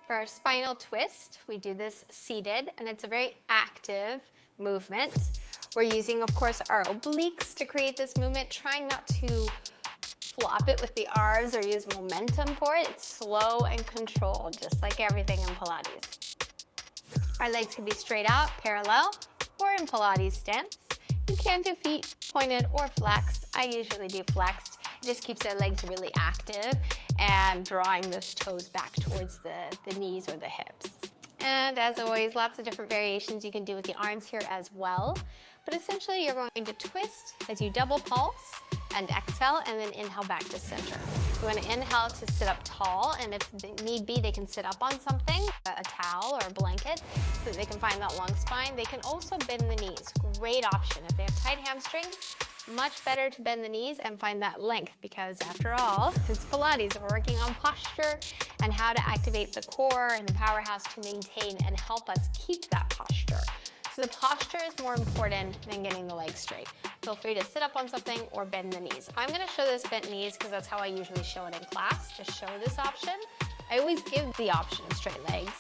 For our spinal twist, we do this seated, and it's a very active movement. We're using, of course, our obliques to create this movement, trying not to flop it with the arms or use momentum for it. It's slow and controlled, just like everything in Pilates. Our legs can be straight out, parallel, or in Pilates stance. You can do feet pointed or flexed. I usually do flexed. It just keeps the legs really active and drawing those toes back towards the knees or the hips. And as always, lots of different variations you can do with the arms here as well. But essentially, you're going to twist as you double pulse and exhale, and then inhale back to center. You want to inhale to sit up tall, and if need be, they can sit up on something, a towel or a blanket, so that they can find that long spine. They can also bend the knees. Great option. If they have tight hamstrings, much better to bend the knees and find that length, because after all, it's Pilates. We're working on posture and how to activate the core and the powerhouse to maintain and help us keep that posture. So the posture is more important than getting the legs straight. Feel free to sit up on something or bend the knees. I'm gonna show this bent knees because that's how I usually show it in class, to show this option. I always give the option of straight legs,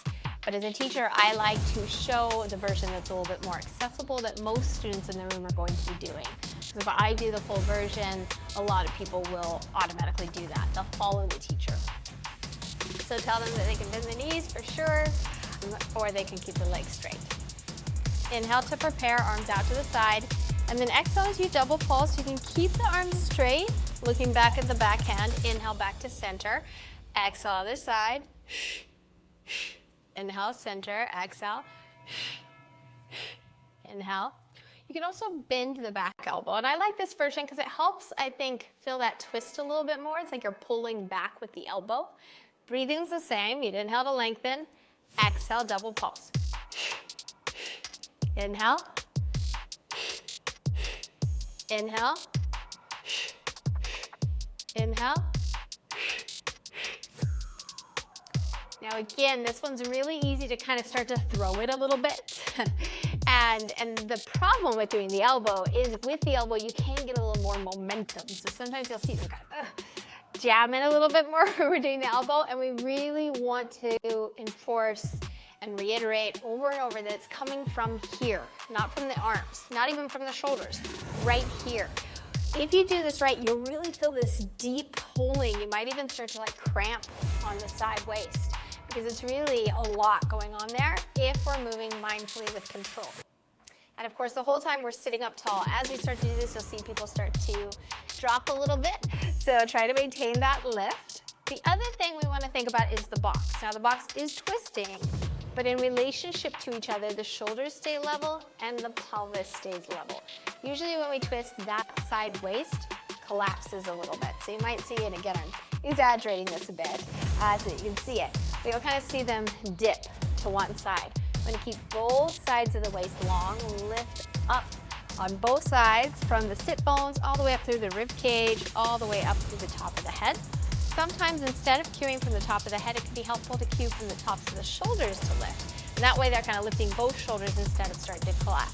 but as a teacher, I like to show the version that's a little bit more accessible that most students in the room are going to be doing. So if I do the full version, a lot of people will automatically do that. They'll follow the teacher. So tell them that they can bend the knees for sure, or they can keep the legs straight. Inhale to prepare, arms out to the side, and then exhale as you double pulse. You can keep the arms straight, looking back at the back hand. Inhale back to center, exhale other side. Inhale, center, exhale. Inhale. You can also bend the back elbow, and I like this version because it helps, I think, feel that twist a little bit more. It's like you're pulling back with the elbow. Breathing's the same. You'd inhale to lengthen, exhale, double pulse. Inhale. Inhale. Inhale. Now again, this one's really easy to kind of start to throw it a little bit. and the problem with doing the elbow is with the elbow, you can get a little more momentum. So sometimes you'll see them kind of jam in a little bit more when we're doing the elbow, and we really want to enforce and reiterate over and over that it's coming from here, not from the arms, not even from the shoulders, right here. If you do this right, you'll really feel this deep pulling. You might even start to like cramp on the side waist because it's really a lot going on there if we're moving mindfully with control. And of course, the whole time we're sitting up tall. As we start to do this, you'll see people start to drop a little bit. So try to maintain that lift. The other thing we want to think about is the box. Now the box is twisting, but in relationship to each other, the shoulders stay level and the pelvis stays level. Usually when we twist, that side waist collapses a little bit. So you might see, and again, I'm exaggerating this a bit so that you can see it. But you'll kind of see them dip to one side. I'm gonna keep both sides of the waist long, lift up on both sides from the sit bones all the way up through the rib cage, all the way up to the top of the head. Sometimes instead of cueing from the top of the head, it can be helpful to cue from the tops of the shoulders to lift. And that way they're kind of lifting both shoulders instead of starting to collapse.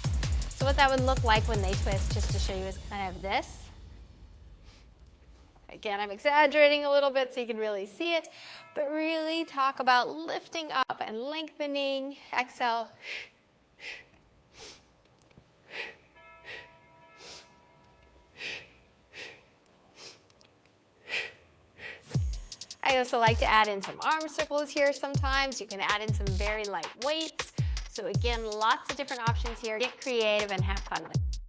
So what that would look like when they twist, just to show you, is kind of this. Again, I'm exaggerating a little bit so you can really see it, but really talk about lifting up and lengthening. Exhale. I also like to add in some arm circles here sometimes. You can add in some very light weights. So again, lots of different options here. Get creative and have fun with it.